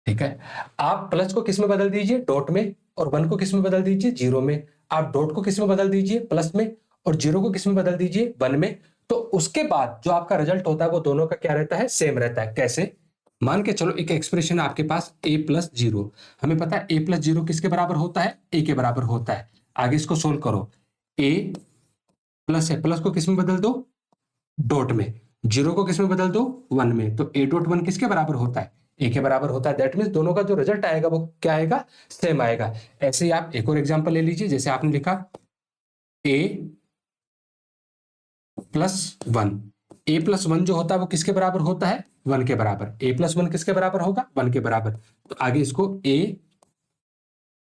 ठीक है, आप प्लस को किस में बदल दीजिए, डॉट में, और 1 को किस में बदल दीजिए, 0 में। आप डॉट को किस में बदल दीजिए, प्लस में, और 0 को किस में बदल दीजिए, 1 में। तो उसके बाद जो आपका रिजल्ट होता है वो दोनों का क्या रहता है, सेम रहता है। कैसे, मान के चलो एक एक्सप्रेशन आपके पास a प्लस 0, हमें पता है a प्लस 0 किसके बराबर होता है, a के बराबर होता है। आगे इसको सोल्व करो, a प्लस है, प्लस को किस में बदल दो, डॉट में, 0 को किस में बदल दो, 1 में। तो a डॉट 1 किसके बराबर होता है, a के बराबर होता है। दैट मीन्स दोनों का जो रिजल्ट आएगा वो क्या आएगा, सेम आएगा। ऐसे ही आप एक और एग्जांपल ले लीजिए, जैसे आपने लिखा a प्लस 1, a प्लस 1 जो होता है वो किसके बराबर होता है, 1 के बराबर। a प्लस 1 किसके बराबर होगा, 1 के बराबर। तो आगे इसको a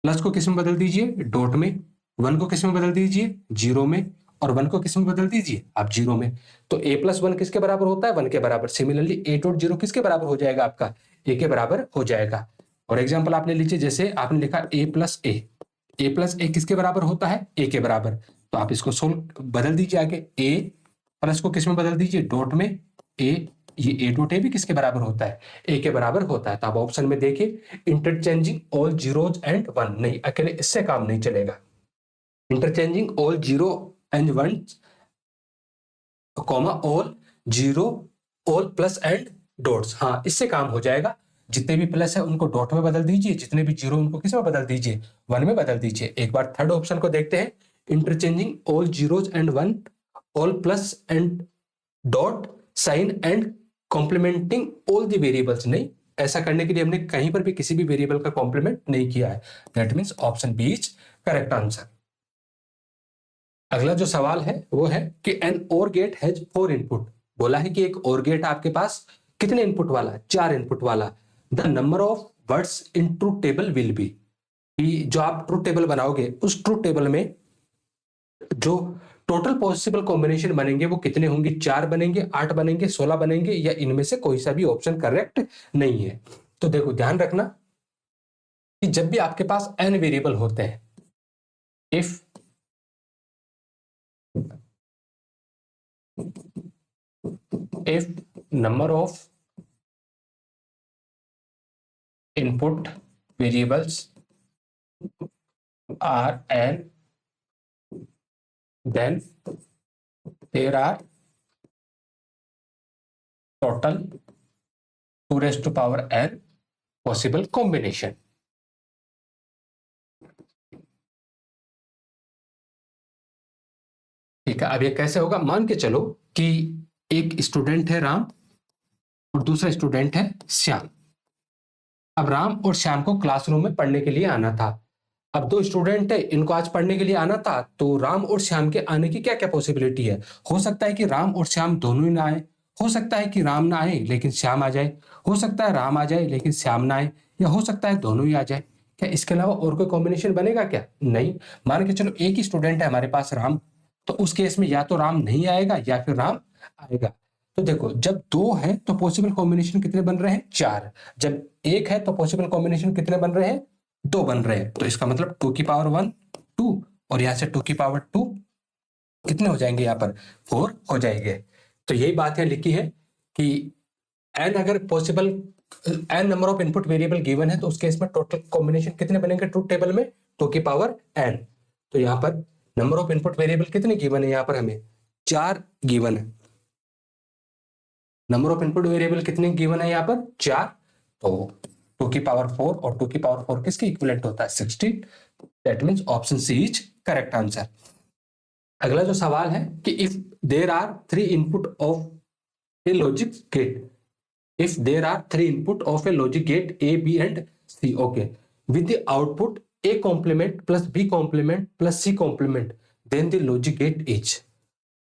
प्लस को किस में बदल दीजिए, डॉट में, 1 को किस में बदल दीजिए, 0 में, और 1 को किस में बदल दीजिए, आप 0 में। तो a प्लस 1 किसके बराबर होता है, 1 के बराबर। सिमिलरली a डॉट 0 किसके बराबर हो जाएगा, आपका a के बराबर हो जाएगा। और एग्जाम्पल आपने लीजिए, जैसे आपने लिखा a प्लस a किसके बराबर होता है, a के बराबर। तो आप इसको सोल्व बदल दीजिए, आगे a प्लस को किस में बदल दीजिए, डॉट में, a, ये a डॉट a भी किसके बराबर होता है, a के बराबर होता है। तो आप ऑप्शन में देखिए, इंटरचेंजिंग ऑल जीरोज एंड 1, नहीं, अकेले इससे काम नहीं चलेगा। Interchanging all 0 and 1, comma all 0, all plus and dots, हाँ इससे काम हो जाएगा। जितने भी प्लस है उनको डॉट में बदल दीजिए, जितने भी 0 उनको किस में बदल दीजिए, 1 में बदल दीजिए। एक बार थर्ड ऑप्शन को देखते हैं, interchanging all zeros and 1, all plus and dot, sign and complementing all the variables. नहीं, ऐसा करने के लिए हमने कहीं पर भी किसी भी वेरिएबल का कॉम्प्लीमेंट नहीं किया है। That means option B is correct answer. अगला जो सवाल है वो है कि एन और गेट हैज 4 इनपुट। बोला है कि एक और गेट आपके पास कितने इनपुट वाला, 4 इनपुट वाला। The number of words in truth table will be, जो आप ट्रूथ टेबल बनाओगे उस ट्रूथ टेबल में जो टोटल पॉसिबल कॉम्बिनेशन बनेंगे वो कितने होंगे, 4 बनेंगे, 8 बनेंगे, 16 बनेंगे, या इनमें से कोई सा भी ऑप्शन करेक्ट नहीं है। तो देखो ध्यान रखना कि जब भी आपके पास n वेरिएबल होते हैं, if number of input variables are n, then there are total 2 raised to power n possible combination। ठीक है, अब ये कैसे होगा, मान के चलो कि एक स्टूडेंट है राम और दूसरा स्टूडेंट है श्याम। अब राम और श्याम को क्लासरूम में पढ़ने के लिए आना था। अब 2 स्टूडेंट है, इनको आज पढ़ने के लिए आना था, तो राम और श्याम के आने की क्या क्या पॉसिबिलिटी है। हो सकता है कि राम और श्याम दोनों ही ना आए, हो सकता है कि राम ना आए लेकिन श्याम आ जाए, हो सकता है राम आ जाए लेकिन श्याम ना आए, या हो सकता है दोनों ही आ जाए। क्या इसके अलावा और कोई कॉम्बिनेशन बनेगा क्या, नहीं। मान के चलो एक ही स्टूडेंट है हमारे पास राम, तो उस केस में या तो राम नहीं आएगा या फिर राम आएगा। तो देखो जब 2 है तो पॉसिबल कॉम्बिनेशन कितने बन रहे हैं, 4। जब 1 है तो पॉसिबल कॉम्बिनेशन कितने बन रहे हैं, 2 बन रहे हैं। तो इसका मतलब 2 की पावर 1 2, और यहां से 2 की पावर 2 कितने हो जाएंगे, यहाँ पर 4 हो जाएंगे। तो यही बात है लिखी है कि n अगर possible n number of input variable given है तो उस केस में टोटल कॉम्बिनेशन कितने बनेंगे ट्रूथ टेबल में, 2 की पावर n। तो यहाँ पर नंबर ऑफ इनपुट वेरिएबल कितने गिवन है, यहाँ पर हमें 4 गिवन है। नंबर ऑफ इनपुट वेरिएबल कितने गिवन है यहाँ पर 4, तो 2 की पावर 4 और 2 की पावर 4 किसके इक्विवेलेंट होता है 16। That means option C is correct answer. अगला जो सवाल है कि if there are 3 input of a logic gate, if there are 3 input of a logic gate A, B and C, okay, with the output A complement plus B complement plus C complement, then the logic gate is,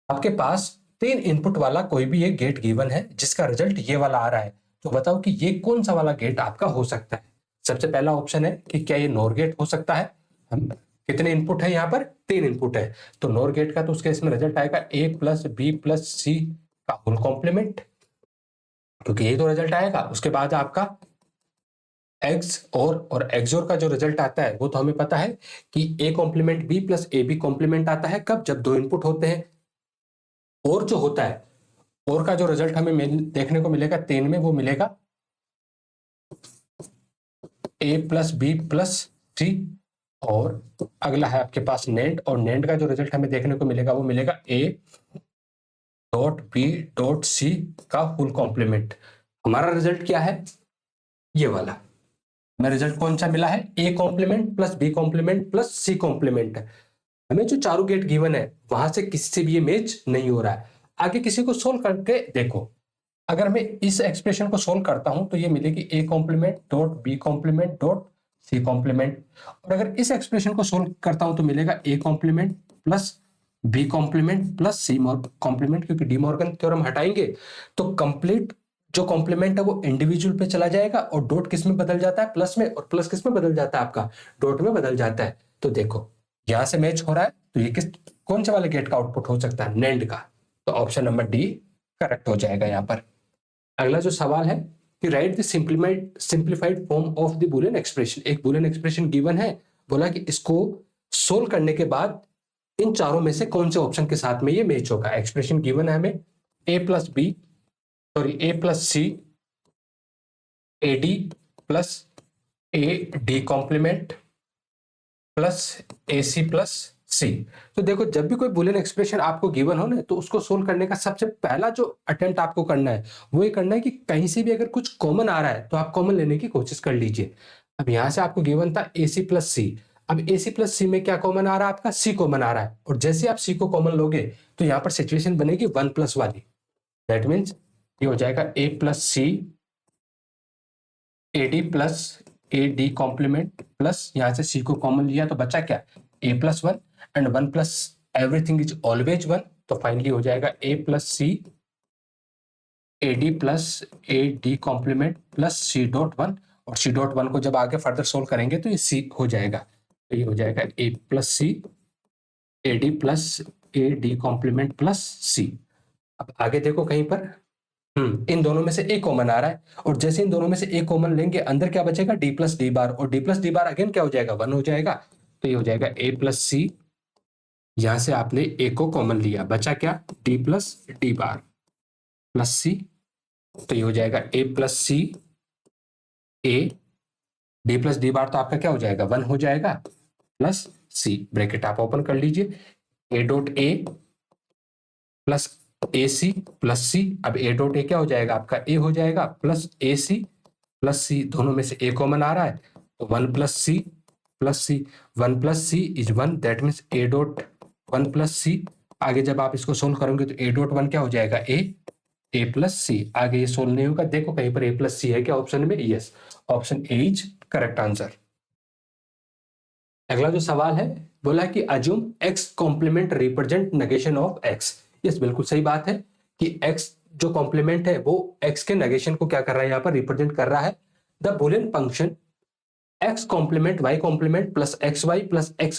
आपके पास 3 input वाला कोई भी एक gate given है जिसका result ये वाला आ रहा है, तो बताओ कि ये कौन सा वाला गेट आपका हो सकता है। सबसे पहला ऑप्शन है कि क्या ये नोर गेट हो सकता है। हम कितने इनपुट है यहाँ पर 3 इनपुट है, तो नोर गेट का तो उसके इसमें रिजल्ट आएगा A plus B plus C का होल कॉम्प्लीमेंट, क्योंकि ये तो रिजल्ट आएगा। उसके बाद आपका एक्स और एक्सोर का जो रिजल्ट आता है वो तो हमें पता है कि A complement B plus A B complement आता है कब, जब 2 इनपुट होते हैं। और जो होता है और का जो रिजल्ट हमें देखने को मिलेगा 3 में, वो मिलेगा ए प्लस बी प्लस सी। और अगला है आपके पास नेंड, और नेंड का जो रिजल्ट हमें देखने को मिलेगा वो मिलेगा A dot B dot C का फुल कॉम्प्लीमेंट। हमारा रिजल्ट क्या है, ये वाला हमें रिजल्ट कौन सा मिला है, A complement plus B complement plus C complement. हमें जो चारों गेट गिवन है वहां से किसी से भी ये मैच नहीं हो रहा है। आगे किसी को सोल्व करके देखो, अगर मैं इस एक्सप्रेशन को सोल्व करता हूं तो ये मिलेगी A complement dot B complement dot C complement, और अगर इस एक्सप्रेशन को सोल्व करता हूं तो मिलेगा A complement plus B complement plus C complement, क्योंकि डी मॉर्गन थ्योरम हटाएंगे तो कंप्लीट जो कॉम्प्लीमेंट है वो इंडिविजुअल पे चला जाएगा, और डॉट किस में बदल जाता है प्लस में, और प्लस किस में बदल जाता है आपका डॉट में बदल जाता है। तो देखो यहां से मैच हो रहा है, तो ये कौन से वाले गेट का आउटपुट हो सकता है, नेंड का, तो ऑप्शन नंबर डी करेक्ट हो जाएगा यहाँ पर। अगला जो सवाल है कि right the simplified form of the Boolean expression. एक बूलियन एक्सप्रेशन गिवन है, बोला कि इसको सोल्व करने के बाद इन चारों में से कौन से ऑप्शन के साथ में ये मैच होगा। एक्सप्रेशन गिवन है हमें A plus B sorry A plus C A D plus A D complement plus A C plus C. तो देखो जब भी कोई बूलियन एक्सप्रेशन आपको गिवन हो ना, तो उसको सोल्व करने का सबसे पहला जो अटेम्प्ट आपको करना है वो ये करना है कि कहीं से भी अगर कुछ कॉमन आ रहा है तो आप कॉमन लेने की कोशिश कर लीजिए। अब यहां से आपको गिवन था ए सी प्लस सी, अब ए सी प्लस सी में क्या कॉमन आ रहा है आपका, सी कॉमन आ रहा है, और जैसे आप सी को कॉमन लोगे तो यहाँ पर सिचुएशन बनेगी 1 प्लस वाली। दैट मीन्स ये हो जाएगा A plus C A D plus A D complement plus यहाँ से सी को कॉमन लिया तो बचा क्या A plus 1 and 1 plus everything is always 1, तो फाइनली हो जाएगा A plus C A D plus A D complement plus C dot 1, और सी डॉट 1 को जब आगे फर्दर सोल्व करेंगे तो ये सी हो जाएगा, तो ये हो जाएगा A plus C A D plus A D complement plus C. अब आगे देखो कहीं पर इन दोनों में से एक कॉमन आ रहा है, और जैसे इन दोनों में से एक कॉमन लेंगे अंदर क्या बचेगा डी प्लस डी बार, और डी प्लस डी बार अगेन क्या हो जाएगा 1 हो जाएगा, तो ये हो जाएगा ए प्लस सी। यहां से आपने ए को कॉमन लिया, बचा क्या D plus D bar plus C, तो ये हो जाएगा A plus C A D plus D bar तो आपका क्या हो जाएगा 1 हो जाएगा प्लस सी, ब्रैकेट आप ओपन कर लीजिए, A dot A plus A C plus C. अब ए डॉट ए क्या हो जाएगा आपका ए हो जाएगा प्लस ए सी प्लस सी, दोनों में से ए कॉमन आ रहा है तो 1 plus C plus C, 1 plus C is 1, that means A dot 1 plus C. आगे जब आप इसको सोल्व करोगे तो ए डॉट 1 क्या हो जाएगा ए प्लस सी। आगे ये सोल्व नहीं होगा, देखो कहीं पर ए प्लस सी है क्या ऑप्शन में, yes, option A is correct answer. अगला जो सवाल है बोला कि assume x complement represent negation of x. यस, बिल्कुल सही बात है कि एक्स जो कॉम्प्लीमेंट है वो एक्स के नेगेशन को क्या कर रहा है यहाँ पर रिप्रेजेंट कर रहा है। The Boolean function X complement Y complement plus x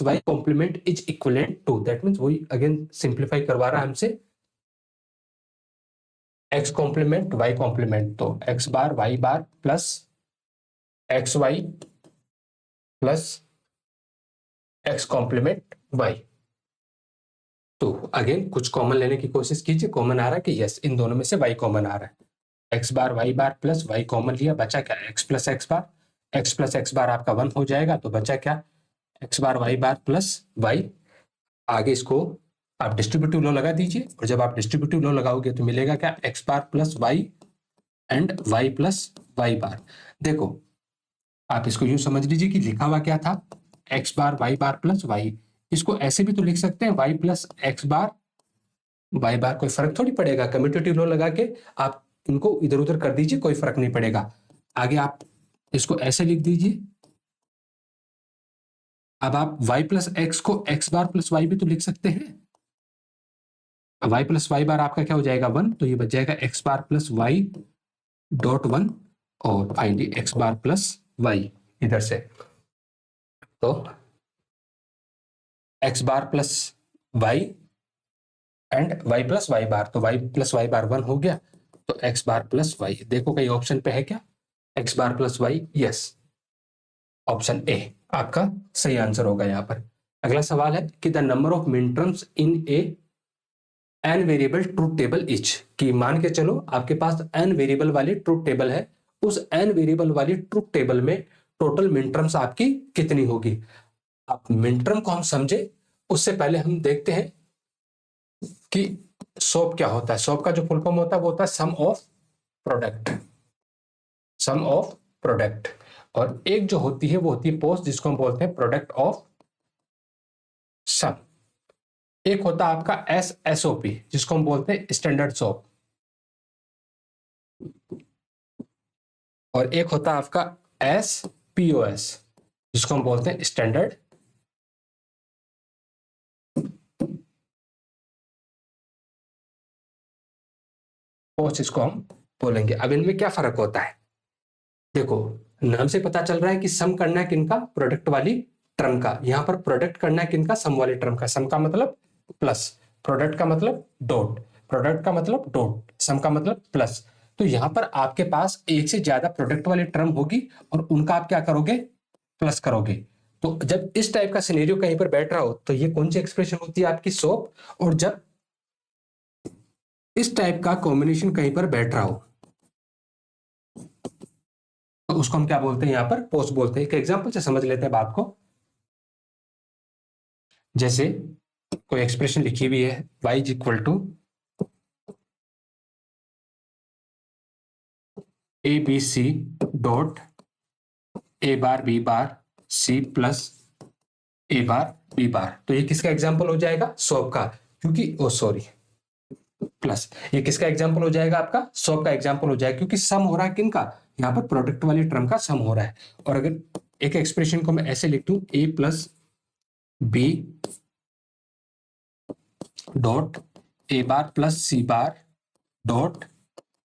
Y complement is equivalent to, that means वही अगेन सिंप्लीफाई करवा रहा है हमसे, एक्स कॉम्प्लीमेंट वाई कॉम्प्लीमेंट, तो X bar Y bar plus x Y plus x complement Y. तो again कुछ common लेने की कोशिश कीजिए, कॉमन आ रहा है कि यस इन दोनों में से वाई कॉमन आ रहा है, x bar Y bar plus Y common लिया, बचा क्या एक्स प्लस एक्स बार आपका 1 हो जाएगा, तो बचा क्या X bar Y bar plus Y. आगे इसको आप डिस्ट्रीब्यूटिव लॉ लगा दीजिए, और जब आप डिस्ट्रीब्यूटिव लॉ लगाओगे तो मिलेगा क्या X bar plus Y and y plus Y bar. देखो आप इसको यूं समझ लीजिए कि लिखा हुआ क्या था, x बार y बार प्लस y। इसको ऐसे भी तो लिख सकते हैं y प्लस x बार y बार, कोई फर्क थोड़ी पड़ेगा। कम्यूटेटिव लॉ लगा के आप इनको इधर उधर कर दीजिए, कोई फर्क नहीं पड़ेगा। आगे आप इसको ऐसे लिख दीजिए। अब आप y प्लस एक्स को x बार प्लस y भी तो लिख सकते हैं। y प्लस वाई बार आपका क्या हो जाएगा 1, तो ये बच जाएगा x bar plus Y dot 1 और finally x bar plus Y इधर से, तो x bar plus Y and y plus Y bar, तो y प्लस वाई बार 1 हो गया, तो x बार प्लस वाई। देखो कहीं ऑप्शन पे है क्या x bar plus y? Yes, option A आपका सही आंसर होगा यहाँ पर। अगला सवाल है कि the number of minterms in a n variable truth table each, कि मान के चलो आपके पास एन वेरिएबल वाली ट्रूथ टेबल है, उस एन वेरिएबल वाली ट्रूथ टेबल में टोटल मिनटर्म्स आपकी कितनी होगी। आप मिनटर्म को हम समझे उससे पहले हम देखते हैं कि सोप क्या होता है। सोप का जो फुल फॉर्म होता है वो होता है sum of product, sum of product. और एक जो होती है वो होती है पोस्ट, जिसको हम बोलते हैं प्रोडक्ट ऑफ सम। एक होता है आपका SSOP, जिसको हम बोलते हैं स्टैंडर्ड सोप, और एक होता है आपका SPOS, जिसको हम बोलते हैं स्टैंडर्ड पोस्ट, इसको हम बोलेंगे। अब इनमें क्या फर्क होता है, देखो नाम से पता चल रहा है कि सम करना है किनका, प्रोडक्ट वाली टर्म का। यहां पर प्रोडक्ट करना है किनका, सम वाली टर्म का। सम का मतलब प्लस, प्रोडक्ट का मतलब डॉट, प्रोडक्ट का मतलब डॉट, सम का मतलब प्लस। तो यहां पर आपके पास एक से ज्यादा प्रोडक्ट वाली टर्म होगी और उनका आप क्या करोगे, प्लस करोगे। तो जब इस टाइप का सिनेरियो कहीं पर बैठ रहा हो तो ये कौन सी एक्सप्रेशन होती है आपकी, सोप। और जब इस टाइप का कॉम्बिनेशन कहीं पर बैठ रहा हो तो उसको हम क्या बोलते हैं, यहां पर पोस्ट बोलते हैं। एक एग्जांपल से समझ लेते हैं बात को। जैसे कोई एक्सप्रेशन लिखी हुई है y is equal to A B C dot A bar B bar C plus A bar B bar. तो ये किसका एग्जांपल हो जाएगा, सोप का, क्योंकि ओ सॉरी प्लस, ये किसका एग्जांपल हो जाएगा, आपका सोप का एग्जांपल हो जाएगा, क्योंकि सम हो रहा है किनका, यहाँ पर प्रोडक्ट वाली टर्म का सम हो रहा है। और अगर एक एक्सप्रेशन को मैं ऐसे लिख दूं A plus B dot A bar plus C bar dot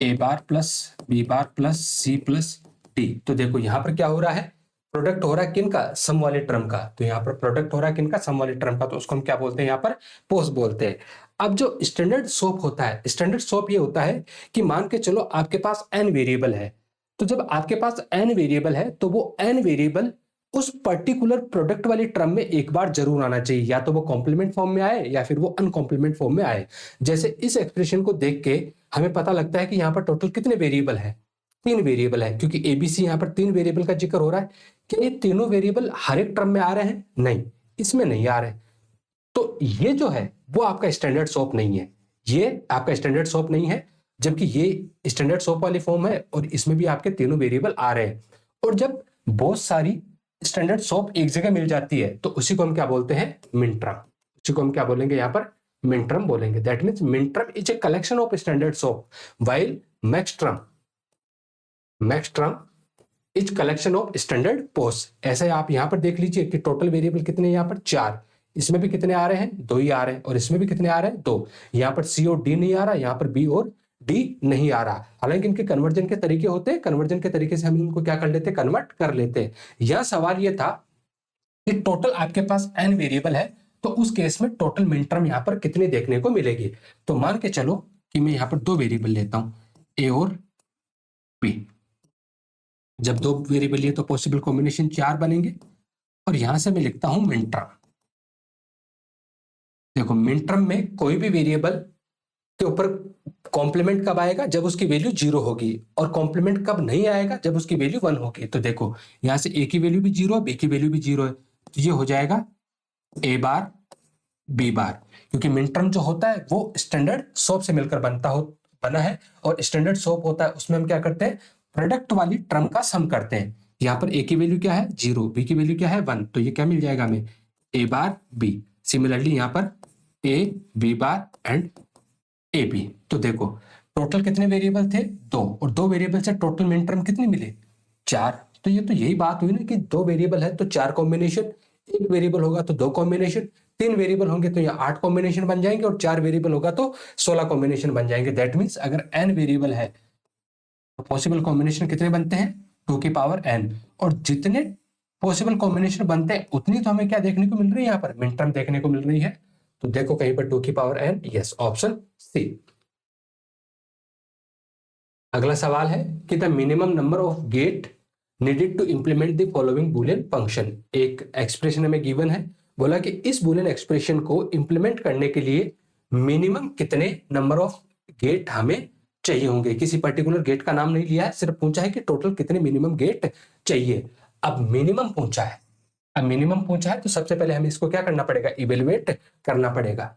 A bar plus B bar plus C plus D, तो देखो यहां पर क्या हो रहा है, प्रोडक्ट हो रहा है किनका, सम वाले टर्म का। तो यहाँ पर प्रोडक्ट हो रहा है किनका, सम वाले टर्म का, तो उसको हम क्या बोलते हैं, यहाँ पर पोस्ट बोलते हैं। अब जो स्टैंडर्ड सोप होता है, स्टैंडर्ड सोप ये होता है कि मान के चलो आपके पास एन वेरिएबल है, तो जब आपके पास एन वेरिएबल है तो वो एन वेरिएबल उस पर्टिकुलर प्रोडक्ट वाली टर्म में एक बार जरूर आना चाहिए, या तो वो कॉम्प्लीमेंट फॉर्म में आए या फिर वो अनकॉम्प्लीमेंट फॉर्म में आए। जैसे इस एक्सप्रेशन को देख के हमें पता लगता है कि यहाँ पर टोटल कितने वेरिएबल है, 3 वेरिएबल है, क्योंकि एबीसी यहाँ पर 3 वेरिएबल का जिक्र हो रहा है। क्या ये तीनों वेरिएबल हर एक टर्म में आ रहे हैं, नहीं, इसमें नहीं आ रहे। तो ये जो है वो आपका स्टैंडर्ड सोप नहीं है, ये आपका स्टैंडर्ड सोप नहीं है, जबकि ये स्टैंडर्ड सोप वाली फॉर्म है और इसमें भी आपके तीनों वेरिएबल आ रहे हैं। और जब बहुत सारी स्टैंडर्ड सोप एक जगह मिल जाती है तो उसी को हम क्या बोलते हैं, मिनटर्म। उसी को हम क्या बोलेंगे, यहाँ पर मिनटर्म बोलेंगे। That means minterm is a collection of standard soap, while maxterm is collection of standard post. ऐसे आप यहां पर देख लीजिए कि टोटल वेरिएबल कितने, यहाँ पर 4, इसमें भी कितने आ रहे हैं, 2 ही आ रहे हैं, और इसमें भी कितने आ रहे हैं, 2। यहाँ पर सी और डी नहीं आ रहा, यहाँ पर बी और डी नहीं आ रहा। हालांकि इनके कन्वर्जन के तरीके होते हैं, कन्वर्जन के तरीके से हम इनको क्या कर लेते हैं, कन्वर्ट कर लेते हैं। यह सवाल ये था कि टोटल आपके पास n वेरिएबल है तो उस केस में टोटल मिनटर्म यहाँ पर कितने देखने को मिलेगी। तो मान के चलो कि मैं यहाँ पर 2 वेरिएबल लेता हूं, ए और बी। जब 2 वेरिएबल लिए तो पॉसिबल कॉम्बिनेशन 4 बनेंगे, और यहां से मैं लिखता हूं मिनटर्म। देखो मिनटर्म में कोई भी वेरिएबल के ऊपर कॉम्प्लीमेंट कब आएगा, जब उसकी वैल्यू 0 होगी, और कॉम्प्लीमेंट कब नहीं आएगा, जब उसकी वैल्यू 1 होगी। तो देखो यहां से ए की वैल्यू भी 0 है, बी की वैल्यू भी 0 है, तो ये हो जाएगा ए बार बी बार, क्योंकि मिनटर्म जो होता है वो स्टैंडर्ड सोप से मिलकर बना है, और स्टैंडर्ड सोप होता है उसमें हम क्या करते हैं, प्रोडक्ट वाली टर्म का सम करते हैं। यहाँ पर ए की वैल्यू क्या है 0, बी की वैल्यू क्या है 1, तो ये क्या मिल जाएगा हमें ए बार बी। सिमिलरली यहाँ पर A B bar and A B. तो देखो टोटल कितने वेरिएबल थे 2, और 2 वेरिएबल से टोटल मिन टर्म कितने मिले 4। तो ये तो यही बात हुई ना कि 2 वेरिएबल है तो 4 कॉम्बिनेशन, 1 वेरिएबल होगा तो 2 कॉम्बिनेशन, 3 वेरिएबल होंगे तो यहाँ 8 कॉम्बिनेशन बन जाएंगे, और 4 वेरिएबल होगा तो 16 कॉम्बिनेशन बन जाएंगे। दैट मीन्स अगर n वेरिएबल है तो पॉसिबल कॉम्बिनेशन कितने बनते हैं 2 की पावर n, और जितने पॉसिबल कॉम्बिनेशन बनते हैं उतनी तो हमें क्या देखने को मिल रही है, यहाँ पर मिन टर्म देखने को मिल रही है। तो देखो कहीं पर 2 की power n, yes option C. अगला सवाल है कि the minimum number of gate needed to implement the following Boolean function. एक एक्सप्रेशन हमें गिवन है, बोला कि इस बूलियन एक्सप्रेशन को इंप्लीमेंट करने के लिए मिनिमम कितने नंबर ऑफ गेट हमें चाहिए होंगे। किसी पर्टिकुलर गेट का नाम नहीं लिया है, सिर्फ पूछा है कि टोटल कितने मिनिमम गेट चाहिए। अब मिनिमम पूछा है तो सबसे पहले हमें इसको क्या करना पड़ेगा, इवेलुएट करना पड़ेगा।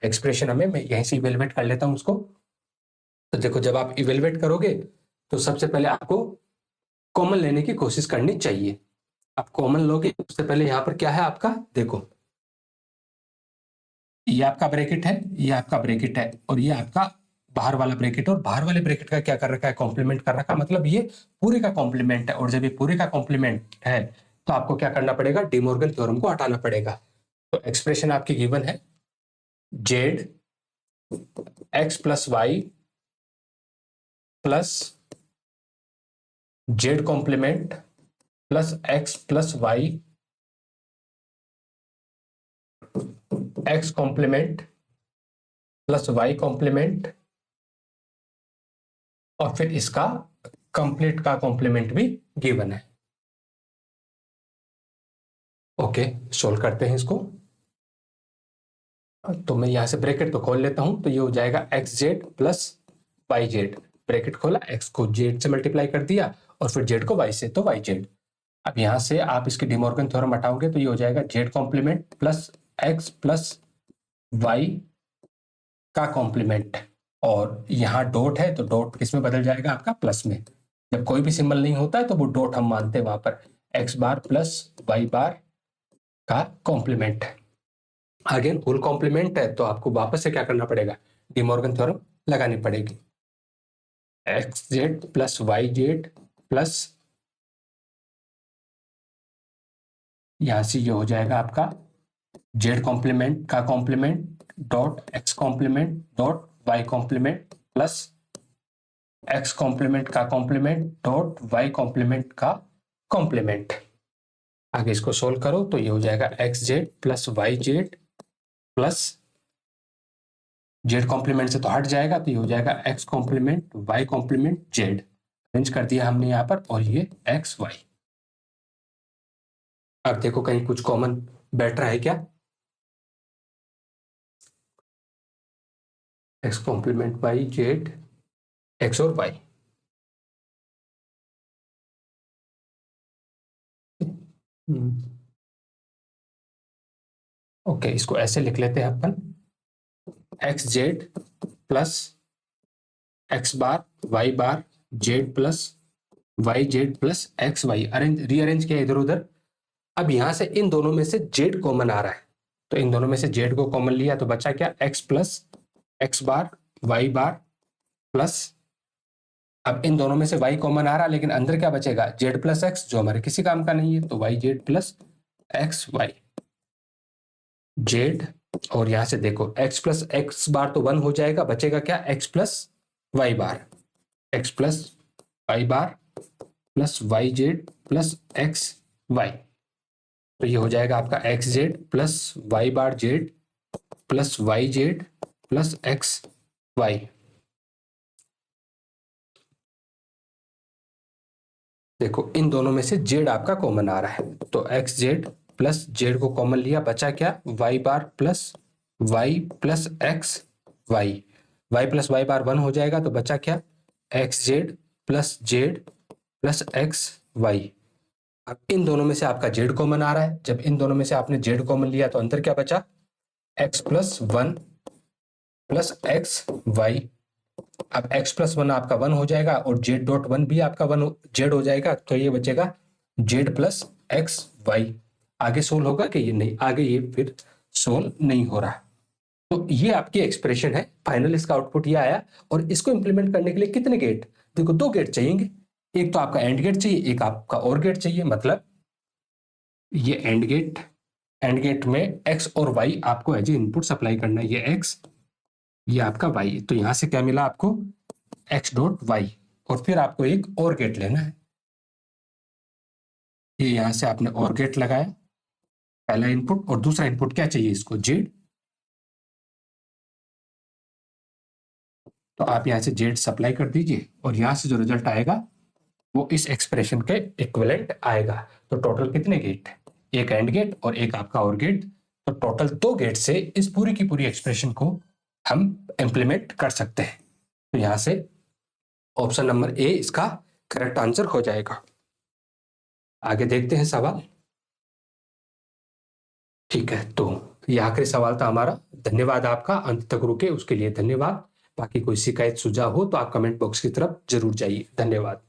एक्सप्रेशन हमें, मैं यहीं से इवेलुएट कर लेता हूं उसको। तो देखो जब आप इवेलुएट करोगे तो सबसे पहले आपको कॉमन लेने की कोशिश करनी चाहिए। आप कॉमन लोगे सबसे पहले, यहां पर क्या है आपका, देखो ये आपका ब्रैकेट है, ये आपका ब्रैकेट है, और ये आपका बाहर वाला ब्रैकेट, और बाहर वाले ब्रैकेट का क्या कर रखा है, कॉम्प्लीमेंट कर रखा है, मतलब ये पूरे का कॉम्प्लीमेंट है। और जब ये पूरे का कॉम्प्लीमेंट है तो आपको क्या करना पड़ेगा, डिमॉर्गन थ्योरम को हटाना पड़ेगा। तो एक्सप्रेशन आपकी गिवन है z x plus Y plus z complement plus x plus y x complement plus y complement, और फिर इसका कंप्लीट का कॉम्प्लीमेंट भी गिवन है। ओके, सोल्व करते हैं इसको। तो मैं यहां से ब्रैकेट तो खोल लेता हूं, तो ये हो जाएगा x Z plus Y Z. Bracket खोला, एक्स को जेड से मल्टीप्लाई कर दिया और फिर जेड को वाई से, तो वाई जेड। अब यहां से आप इसकी डिमॉर्गन थ्योरम हटाओगे तो ये हो जाएगा z complement plus x plus y का कॉम्प्लीमेंट, और यहां डॉट है तो डॉट किस में बदल जाएगा आपका प्लस में। जब कोई भी सिंबल नहीं होता है तो वो डॉट हम मानते हैं वहां पर, एक्स बार प्लस वाई बार का कॉम्प्लीमेंट। अगेन फुल कॉम्प्लीमेंट है तो आपको वापस से क्या करना पड़ेगा, डिमॉर्गन थ्योरम लगानी पड़ेगी। X Z plus Y Z plus, यहां से ये हो जाएगा आपका जेड कॉम्प्लीमेंट का complement dot x complement dot y complement plus x complement का कॉम्प्लीमेंट डॉट वाई कॉम्प्लीमेंट का कॉम्प्लीमेंट। आगे इसको सोल्व करो तो ये हो जाएगा x Z plus Y Z plus z complement से तो हट जाएगा, तो ये हो जाएगा x complement Y complement z, arrange कर दिया हमने यहाँ पर, और ये एक्स वाई। अब देखो कहीं कुछ कॉमन बैठ रहा है क्या, X complement Y Z X और वाई। ओके, इसको ऐसे लिख लेते हैं अपन, X Z plus X bar Y bar Z plus Y Z plus x Y, arrange rearrange किया इधर उधर। अब यहां से इन दोनों में से जेड कॉमन आ रहा है, तो इन दोनों में से जेड को कॉमन लिया तो बचा क्या, X plus X bar Y bar plus, अब इन दोनों में से वाई कॉमन आ रहा है लेकिन अंदर क्या बचेगा, जेड प्लस एक्स, जो हमारे किसी काम का नहीं है, तो y Z plus x y z. और यहां से देखो एक्स प्लस एक्स बार तो 1 हो जाएगा, बचेगा क्या, X plus Y bar, X plus Y bar plus Y Z plus x Y. तो ये हो जाएगा आपका X Z plus Y bar Z plus Y Z plus x Y. देखो इन दोनों में से जेड आपका कॉमन आ रहा है, तो एक्स जेड प्लस जेड को कॉमन लिया, बचा क्या, Y bar plus Y plus x Y. Y plus Y bar 1 हो जाएगा तो बचा क्या, X Z plus Z plus x Y. अब इन दोनों में से आपका जेड कॉमन आ रहा है, जब इन दोनों में से आपने जेड कॉमन लिया तो अंदर क्या बचा, x plus 1 plus x Y अब x+1 आपका 1 हो जाएगा और z.1 भी आपका 1 z हो जाएगा, तो ये बचेगा z+xy। आगे सोल्व होगा कि ये नहीं, आगे ये फिर सोल्व नहीं हो रहा। तो ये आपकी एक्सप्रेशन है, फाइनल इसका आउटपुट ये आया। और इसको इंप्लीमेंट करने के लिए कितने गेट, देखो 2 गेट चाहिए। एक तो आपका एंड गेट चाहिए, एक आपका और गेट चाहिए। मतलब ये एंड गेट में x और y आपको एज ए इनपुट सप्लाई करना है। ये x, ये आपका y, तो यहां से क्या मिला आपको x.y। और फिर आपको एक और गेट लेना है। ये यहां से आपने और गेट लगाया, पहला इनपुट, और दूसरा इनपुट क्या चाहिए इसको, z। तो आप यहां से z सप्लाई कर दीजिए और यहां से जो रिजल्ट आएगा वो इस एक्सप्रेशन के इक्विवेलेंट आएगा। तो टोटल कितने गेट, एक एंड गेट और एक आपका और गेट, तो टोटल 2 गेट से इस पूरी की पूरी एक्सप्रेशन को हम इंप्लीमेंट कर सकते हैं। तो यहां से ऑप्शन नंबर ए इसका करेक्ट आंसर हो जाएगा। आगे देखते हैं सवाल। ठीक है, तो ये आखिरी सवाल था हमारा। धन्यवाद आपका, अंत तक रुके उसके लिए धन्यवाद। बाकी कोई शिकायत सुझाव हो तो आप कमेंट बॉक्स की तरफ जरूर जाइए। धन्यवाद।